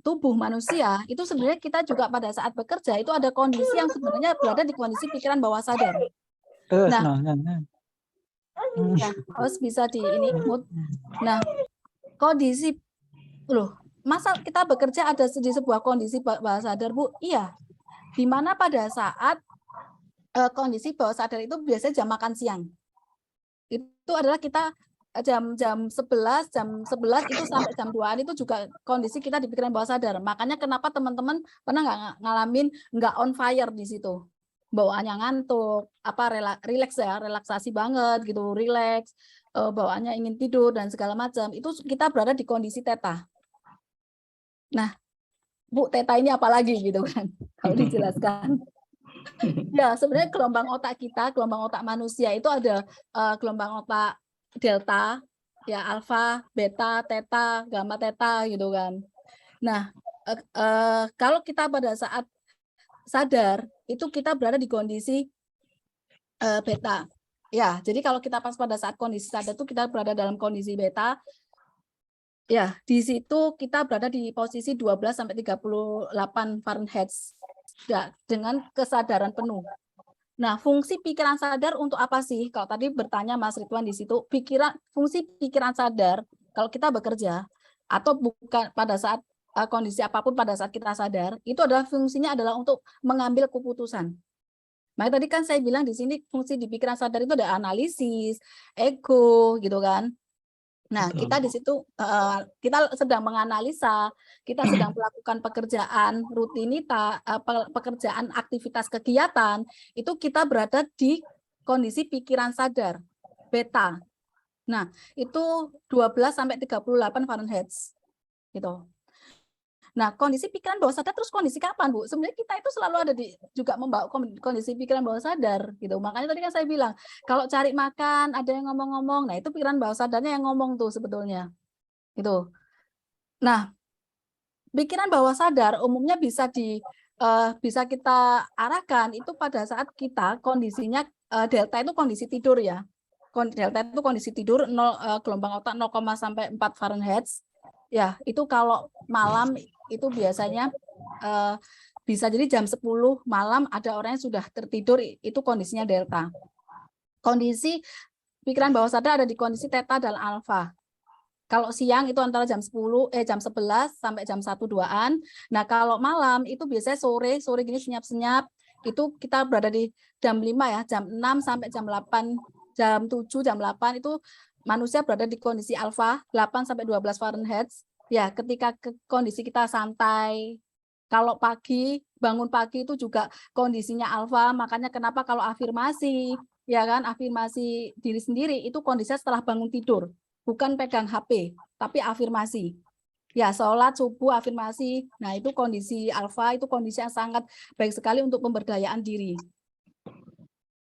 tubuh manusia, itu sebenarnya kita juga pada saat bekerja itu ada kondisi yang sebenarnya berada di kondisi pikiran bawah sadar. Nah, ya, harus bisa di ini mood. Nah, kondisi masa kita bekerja ada di sebuah kondisi bawah sadar, Bu? Iya. Di mana pada saat kondisi bawah sadar itu biasanya jam makan siang. Itu adalah kita jam 11 itu sampai jam 2-an itu juga kondisi kita di pikiran bawah sadar. Makanya kenapa teman-teman pernah nggak ngalamin nggak on fire di situ? Bawaannya ngantuk, relax ya, relaksasi banget gitu, relax, bawaannya ingin tidur dan segala macam. Itu kita berada di kondisi theta. Nah, Bu, theta ini apa lagi gitu kan? Kalau dijelaskan. Ya, sebenarnya gelombang otak kita, gelombang otak manusia itu ada gelombang otak delta, ya alfa, beta, theta, gamma, theta gitu kan. Nah, kalau kita pada saat sadar itu kita berada di kondisi beta. Ya, jadi kalau kita pas pada saat kondisi sadar itu kita berada dalam kondisi beta. Ya, di situ kita berada di posisi 12 sampai 38 Fahrenheit ya, dengan kesadaran penuh. Nah, fungsi pikiran sadar untuk apa sih? Kalau tadi bertanya Mas Ridwan di situ, fungsi pikiran sadar kalau kita bekerja atau bukan pada saat kondisi apapun pada saat kita sadar, itu adalah fungsinya adalah untuk mengambil keputusan. Nah, tadi kan saya bilang di sini fungsi di pikiran sadar itu ada analisis, ego, gitu kan. Nah, kita di situ kita sedang menganalisa, kita sedang melakukan pekerjaan rutinitas, pekerjaan aktivitas kegiatan, itu kita berada di kondisi pikiran sadar, beta. Nah, itu 12 sampai 38 Fahrenheit. Gitu. Nah, kondisi pikiran bawah sadar terus kondisi kapan, Bu? Sebenarnya kita itu selalu ada juga membawa kondisi pikiran bawah sadar gitu. Makanya tadi kan saya bilang, kalau cari makan ada yang ngomong-ngomong, nah itu pikiran bawah sadarnya yang ngomong tuh sebetulnya. Gitu. Nah, pikiran bawah sadar umumnya bisa kita arahkan itu pada saat kita kondisinya delta itu kondisi tidur ya. Delta itu kondisi tidur gelombang otak 0, sampai 4 Fahrenheit. Ya, itu kalau malam itu biasanya bisa jadi jam 10 malam ada orang yang sudah tertidur, itu kondisinya delta. Kondisi pikiran bawah sadar ada di kondisi theta dan alfa. Kalau siang itu antara jam 11 sampai jam 1-2-an. Nah, kalau malam itu biasanya sore gini senyap-senyap, itu kita berada di jam 5 ya, jam 6 sampai jam 8, jam 7, jam 8 itu manusia berada di kondisi alfa 8 sampai 12 Fahrenheit. Ya, ketika kondisi kita santai, Kalau pagi, bangun pagi itu juga kondisinya alfa, makanya kenapa kalau afirmasi, ya kan, afirmasi diri sendiri itu kondisinya setelah bangun tidur, bukan pegang HP, tapi afirmasi. Ya, sholat, subuh, afirmasi. Nah, itu kondisi alfa, itu kondisi yang sangat baik sekali untuk pemberdayaan diri.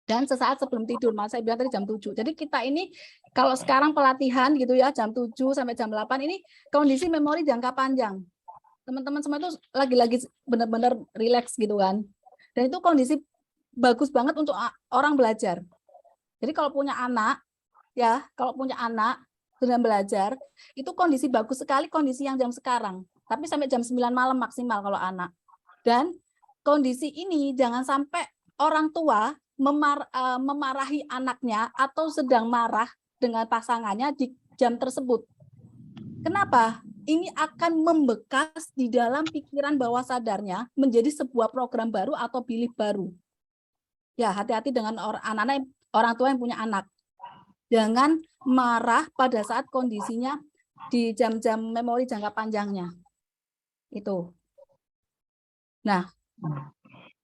Dan sesaat sebelum tidur, mas saya bilang tadi jam 7. Jadi kita ini kalau sekarang pelatihan gitu ya, jam 7 sampai jam 8 ini kondisi memori jangka panjang. Teman-teman semua itu lagi-lagi benar-benar rileks gitu kan. Dan itu kondisi bagus banget untuk orang belajar. Jadi kalau punya anak, ya, kalau punya anak sedang belajar, itu kondisi bagus sekali kondisi yang jam sekarang. Tapi sampai jam 9 malam maksimal kalau anak. Dan kondisi ini jangan sampai orang tua memarahi anaknya atau sedang marah dengan pasangannya di jam tersebut. Kenapa? Ini akan membekas di dalam pikiran bawah sadarnya menjadi sebuah program baru atau bilik baru. Ya, hati-hati dengan orang tua yang punya anak. Jangan marah pada saat kondisinya di jam-jam memori jangka panjangnya. Itu. Nah,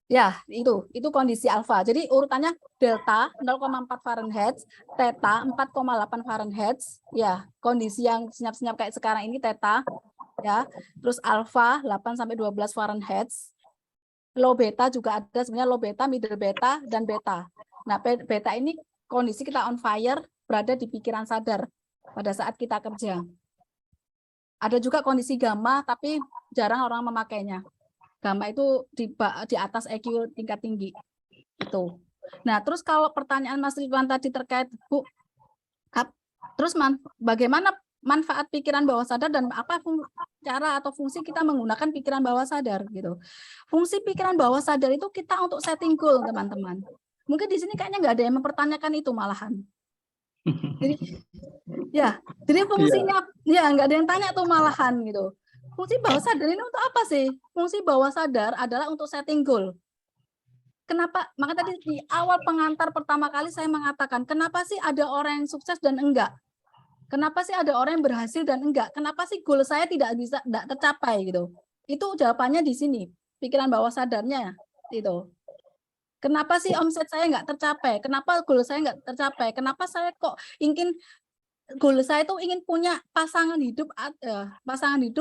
ya, itu kondisi alfa. Jadi urutannya delta 0,4 Fahrenheit, theta 4,8 Fahrenheit, ya, kondisi yang senyap-senyap kayak sekarang ini theta, ya. Terus alfa 8 sampai 12 Fahrenheit. Low beta juga ada, sebenarnya low beta, middle beta, dan beta. Nah, beta ini kondisi kita on fire, berada di pikiran sadar pada saat kita kerja. Ada juga kondisi gamma, tapi jarang orang memakainya. Gamma itu di atas EQ tingkat tinggi. Itu. Nah, terus kalau pertanyaan Mas Ridwan tadi terkait, Bu, terus bagaimana manfaat pikiran bawah sadar dan apa cara atau fungsi kita menggunakan pikiran bawah sadar gitu. Fungsi pikiran bawah sadar itu kita untuk setting goal, teman-teman. Mungkin di sini kayaknya nggak ada yang mempertanyakan itu malahan. Jadi fungsinya ya nggak ada yang tanya tuh malahan gitu. Fungsi bawah sadar ini untuk apa sih? Fungsi bawah sadar adalah untuk setting goal. Kenapa? Maka tadi di awal pengantar pertama kali saya mengatakan, kenapa sih ada orang yang sukses dan enggak? Kenapa sih ada orang yang berhasil dan enggak? Kenapa sih goal saya tidak tercapai gitu? Itu jawabannya di sini. Pikiran bawah sadarnya itu. Kenapa sih omset saya nggak tercapai? Kenapa goal saya nggak tercapai? Kenapa saya kok ingin goal saya itu ingin punya pasangan hidup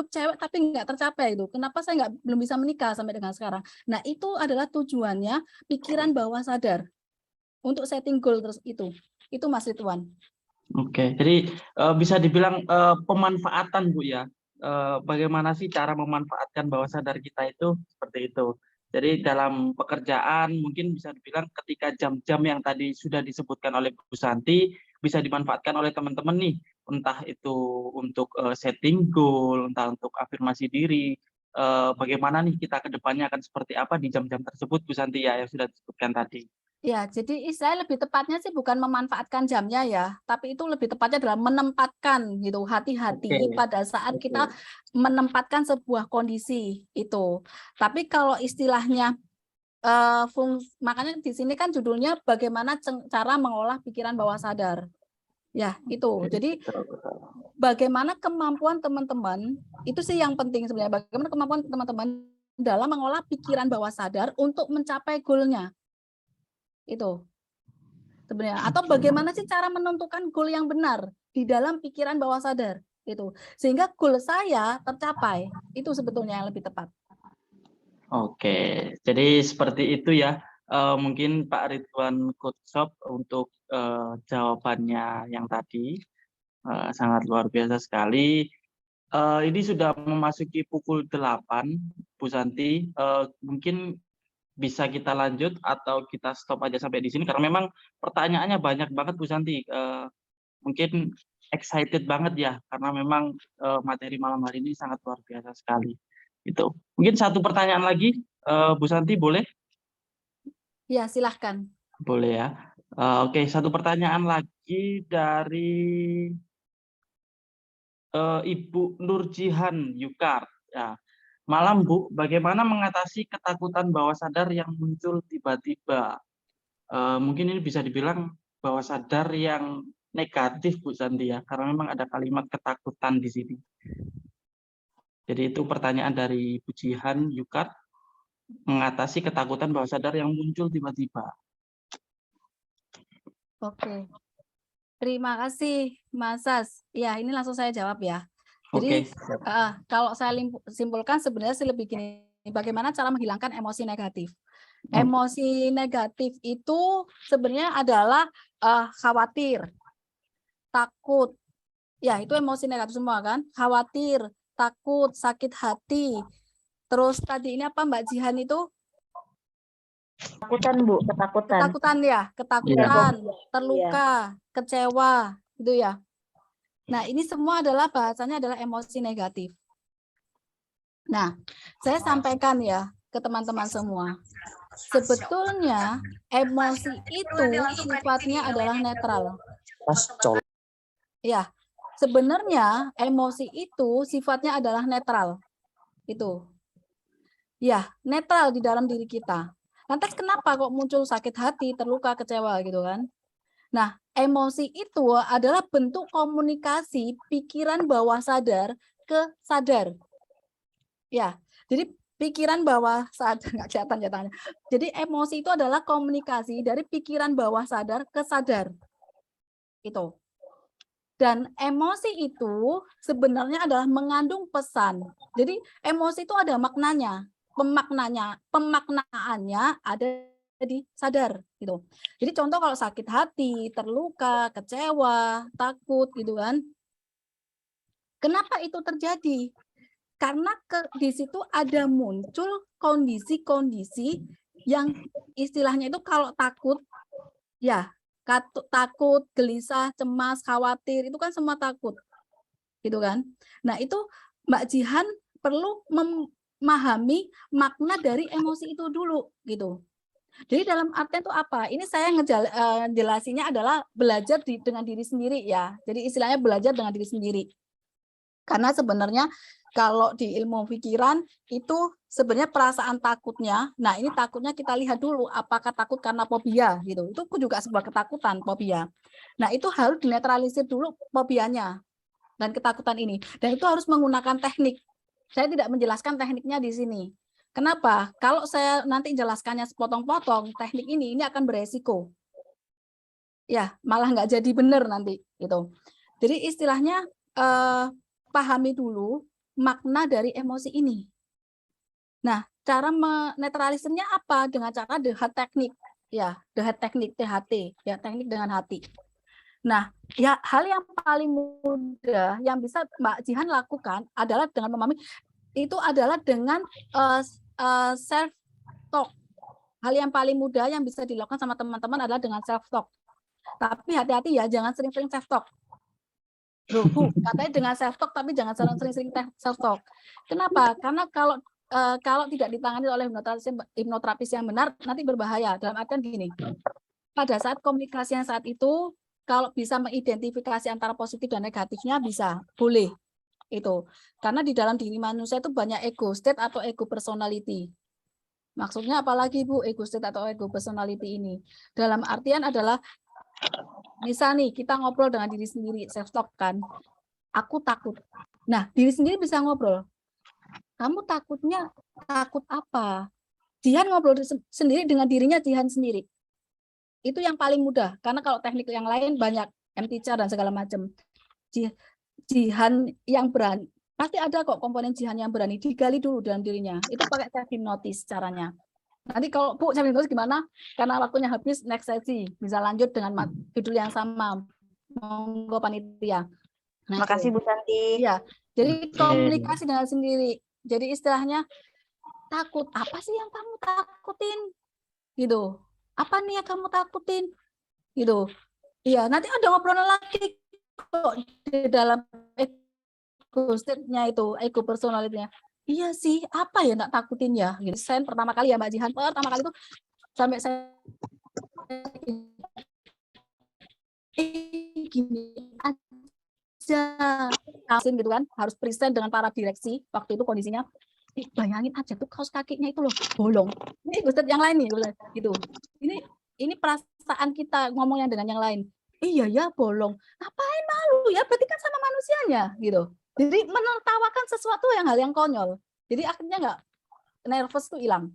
cewek tapi nggak tercapai itu. Kenapa saya belum bisa menikah sampai dengan sekarang? Nah, itu adalah tujuannya pikiran bawah sadar untuk setting goal terus itu. Itu Mas Ridwan. Oke, jadi bisa dibilang pemanfaatan, Bu, ya. Bagaimana sih cara memanfaatkan bawah sadar kita itu seperti itu. Jadi dalam pekerjaan mungkin bisa dibilang ketika jam-jam yang tadi sudah disebutkan oleh Bu Santi bisa dimanfaatkan oleh teman-teman nih, entah itu untuk setting goal, entah untuk afirmasi diri. Bagaimana nih kita ke depannya akan seperti apa di jam-jam tersebut, Bu Santi, ya, yang sudah disebutkan tadi. Ya, jadi istilah lebih tepatnya sih bukan memanfaatkan jamnya ya, tapi itu lebih tepatnya adalah menempatkan gitu, hati-hati pada saat kita menempatkan sebuah kondisi itu. Tapi kalau istilahnya makanya di sini kan judulnya bagaimana cara mengolah pikiran bawah sadar. Ya, itu. Jadi bagaimana kemampuan teman-teman, itu sih yang penting sebenarnya, bagaimana kemampuan teman-teman dalam mengolah pikiran bawah sadar untuk mencapai goal-nya. Itu sebenarnya, atau bagaimana sih cara menentukan goal yang benar di dalam pikiran bawah sadar itu sehingga goal saya tercapai, itu sebetulnya yang lebih tepat. Oke, jadi seperti itu ya. Mungkin Pak Ridwan Kutsop untuk jawabannya yang tadi sangat luar biasa sekali. Ini sudah memasuki pukul 8, Bu Santi. Mungkin bisa kita lanjut atau kita stop aja sampai di sini karena memang pertanyaannya banyak banget, Bu Santi. Mungkin excited banget ya karena memang materi malam hari ini sangat luar biasa sekali. Itu. Mungkin satu pertanyaan lagi, Bu Santi, boleh? Ya, silahkan. Boleh ya. Oke, satu pertanyaan lagi dari Ibu Nurjihan Yukar. Ya. Malam, Bu, bagaimana mengatasi ketakutan bawah sadar yang muncul tiba-tiba? Mungkin ini bisa dibilang bawah sadar yang negatif, Bu Santi, ya, karena memang ada kalimat ketakutan di sini. Jadi itu pertanyaan dari Pujihan Yukart, mengatasi ketakutan bawah sadar yang muncul tiba-tiba. Oke. Terima kasih, Mas Sas. Ya, ini langsung saya jawab ya. Oke, Jadi, kalau saya simpulkan sebenarnya lebih gini, bagaimana cara menghilangkan emosi negatif. Emosi negatif itu sebenarnya adalah khawatir, takut. Ya, itu emosi negatif semua kan? Khawatir, takut, sakit hati. Terus tadi ini apa Mbak Jihan itu? Ketakutan, Bu, ketakutan. Ketakutan ya, ketakutan, terluka, kecewa, gitu ya. Nah, ini semua adalah bahasanya adalah emosi negatif. Nah, saya sampaikan ya ke teman-teman semua. Sebetulnya emosi itu sifatnya adalah netral. Ya, sebenarnya emosi itu sifatnya adalah netral. Itu. Ya, netral di dalam diri kita. Lantas kenapa kok muncul sakit hati, terluka, kecewa gitu kan? Nah, emosi itu adalah bentuk komunikasi pikiran bawah sadar ke sadar. Ya, jadi pikiran bawah sadar, nggak kelihatan katanya. Jadi emosi itu adalah komunikasi dari pikiran bawah sadar ke sadar. Itu. Dan emosi itu sebenarnya adalah mengandung pesan. Jadi emosi itu ada maknanya. Pemaknaannya ada di sadar gitu. Jadi contoh kalau sakit hati, terluka, kecewa, takut gitu kan. Kenapa itu terjadi? Karena di situ ada muncul kondisi-kondisi yang istilahnya itu kalau takut ya takut, gelisah, cemas, khawatir itu kan semua takut. Gitu kan. Nah, itu Mbak Jihan perlu memahami makna dari emosi itu dulu gitu. Jadi dalam artian itu apa? Ini saya jelasinnya adalah belajar dengan diri sendiri ya. Jadi istilahnya belajar dengan diri sendiri. Karena sebenarnya kalau di ilmu pikiran itu sebenarnya perasaan takutnya. Nah, ini takutnya kita lihat dulu apakah takut karena fobia gitu. Itu juga sebuah ketakutan, fobia. Nah, itu harus dinetralisir dulu fobianya dan ketakutan ini. Dan itu harus menggunakan teknik. Saya tidak menjelaskan tekniknya di sini. Kenapa? Kalau saya nanti jelaskannya sepotong-potong, teknik ini akan beresiko. Ya, malah nggak jadi benar nanti gitu. Jadi istilahnya pahami dulu makna dari emosi ini. Nah, cara menetralisirnya apa? Dengan cara the heart teknik. Ya, the heart teknik, THT, ya, teknik dengan hati. Nah, ya hal yang paling mudah yang bisa Mbak Jihan lakukan adalah dengan memahami itu adalah dengan self talk. Hal yang paling mudah yang bisa dilakukan sama teman-teman adalah dengan self talk. Tapi hati-hati ya, jangan sering-sering self talk. Bu, katanya dengan self talk tapi jangan sering-sering self talk. Kenapa? Karena kalau tidak ditangani oleh hipnoterapis yang benar nanti berbahaya. Dalam artian gini. Pada saat komunikasi yang saat itu kalau bisa mengidentifikasi antara positif dan negatifnya bisa, boleh. Itu. Karena di dalam diri manusia itu banyak ego state atau ego personality. Maksudnya apalagi Bu, ego state atau ego personality ini? Dalam artian adalah bisa nih kita ngobrol dengan diri sendiri, self talk kan. Aku takut. Nah, diri sendiri bisa ngobrol. Kamu takutnya takut apa? Jihan ngobrol sendiri dengan dirinya Jihan sendiri. Itu yang paling mudah. Karena kalau teknik yang lain banyak MTCR dan segala macam. Jihan yang berani. Pasti ada kok komponen Jihan yang berani. Digali dulu dalam dirinya. Itu pakai self hypnosis caranya. Nanti kalau Bu self hypnosis gimana? Karena waktunya habis, next sesi. Bisa lanjut dengan judul yang sama. Monggo panitia. Nah, makasih Bu Santi. Ya, jadi komunikasi dengan sendiri. Jadi istilahnya takut. Apa sih yang kamu takutin? Gitu. Apa nih yang kamu takutin? Gitu. Iya, nanti ada ngobrolan lagi kok di dalam ego state-nya itu, ego personality-nya. Iya sih, apa ya nak takutin ya? Gitu. Saya pertama kali ya Mbak Jihan, pertama kali itu sampai saya gini aja gitu kan, harus present dengan para direksi waktu itu kondisinya. Bayangin aja tuh kaos kakinya itu loh bolong. Ini ego state yang lain nih gitu. Ini perasaan kita ngomongnya dengan yang lain. iya ya bolong. Ngapain malu ya? Berarti kan sama manusianya gitu. Jadi menertawakan sesuatu hal yang konyol. Jadi akhirnya nggak nervous tuh hilang.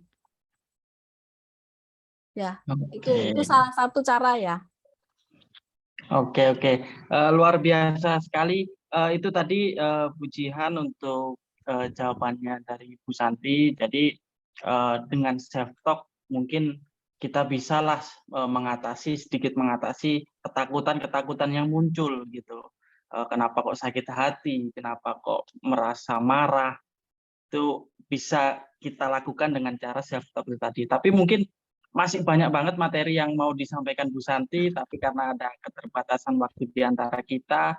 Ya, itu salah satu cara ya. Oke, oke. Luar biasa sekali. Itu tadi pujian untuk jawabannya dari Bu Santi. Jadi dengan self talk mungkin kita bisalah sedikit mengatasi ketakutan-ketakutan yang muncul gitu. Kenapa kok sakit hati? Kenapa kok merasa marah? Itu bisa kita lakukan dengan cara self talk tadi. Tapi mungkin masih banyak banget materi yang mau disampaikan Bu Santi, tapi karena ada keterbatasan waktu di antara kita,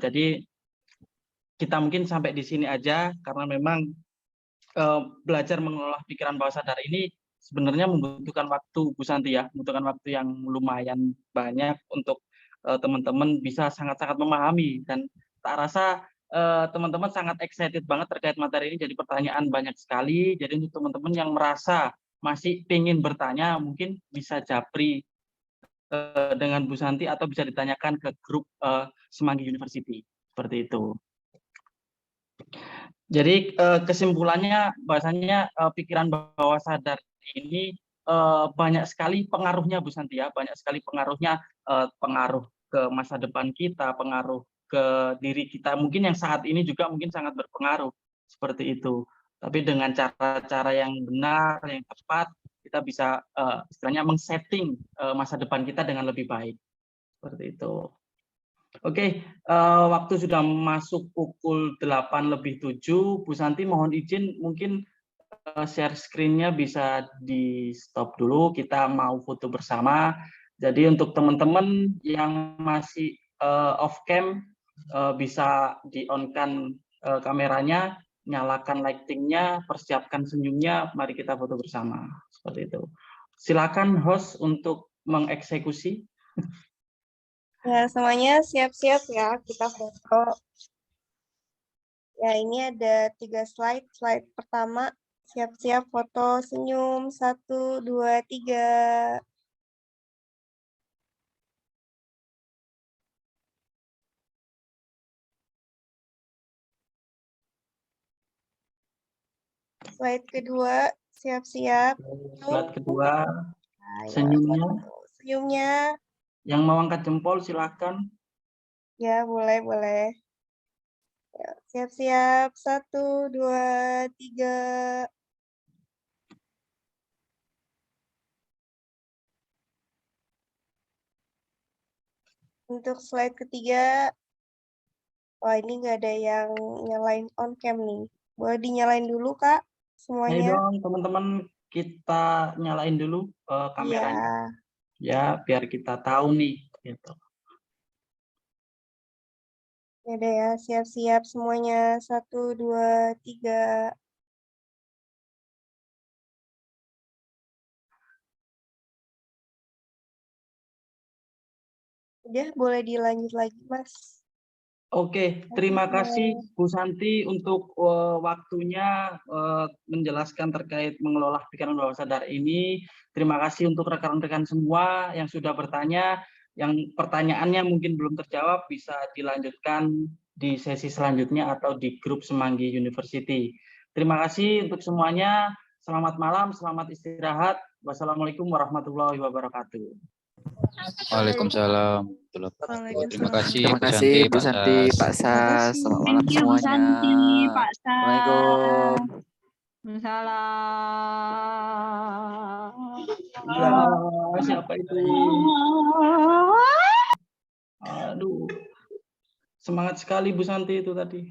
jadi kita mungkin sampai di sini aja, karena memang belajar mengelola pikiran bawah sadar ini sebenarnya membutuhkan waktu, Bu Santi ya, membutuhkan waktu yang lumayan banyak untuk teman-teman bisa sangat-sangat memahami, dan tak rasa teman-teman sangat excited banget terkait materi ini, jadi pertanyaan banyak sekali. Jadi untuk teman-teman yang merasa masih ingin bertanya, mungkin bisa japri dengan Bu Santi atau bisa ditanyakan ke grup Semanggi University, seperti itu. Jadi kesimpulannya bahasanya pikiran bawah sadar ini banyak sekali pengaruhnya Bu Santi ya, banyak sekali pengaruhnya, pengaruh ke masa depan kita, pengaruh ke diri kita, mungkin yang saat ini juga mungkin sangat berpengaruh, seperti itu. Tapi dengan cara-cara yang benar, yang tepat, kita bisa istilahnya men-setting masa depan kita dengan lebih baik, seperti itu. Oke, waktu sudah masuk pukul 8:07. Bu Santi mohon izin mungkin share screen-nya bisa di-stop dulu, kita mau foto bersama. Jadi untuk teman-teman yang masih off cam, bisa di-on-kan kameranya, nyalakan lighting-nya, persiapkan senyumnya, mari kita foto bersama. Seperti itu. Silakan host untuk mengeksekusi. Ya, semuanya siap-siap ya, kita foto. Ya, ini ada 3 slide. Slide pertama, siap-siap foto senyum. 1, 2, 3. Slide kedua, siap-siap. Slide kedua, Nah, ya, senyumnya. senyumnya. Yang mau angkat jempol silakan. Ya, boleh. Ya, siap-siap. 1, 2, 3. Untuk slide ketiga, wah ini nggak ada yang nyalain on cam nih. Boleh dinyalain dulu, Kak, Ayo semuanya? dong teman-teman, kita nyalain dulu kameranya. Ya, biar kita tahu nih. Gitu. Ya deh ya, siap-siap semuanya. 1, 2, 3. Udah, boleh dilanjut lagi, Mas. Oke, terima kasih Bu Santi untuk waktunya menjelaskan terkait mengelola pikiran bawah sadar ini. Terima kasih untuk rekan-rekan semua yang sudah bertanya. Yang pertanyaannya mungkin belum terjawab bisa dilanjutkan di sesi selanjutnya atau di grup Semanggi University. Terima kasih untuk semuanya. Selamat malam, selamat istirahat. Wassalamualaikum warahmatullahi wabarakatuh. Waalaikumsalam. Terima kasih Terima Bu kasih Santi, Bu Pak Santi, Sas. Pak Sas. Selamat malam Thank you Bu semuanya. Santi, Pak Sas. Assalamualaikum. Salam. Ya, siapa itu? Aduh, semangat sekali Bu Santi itu tadi.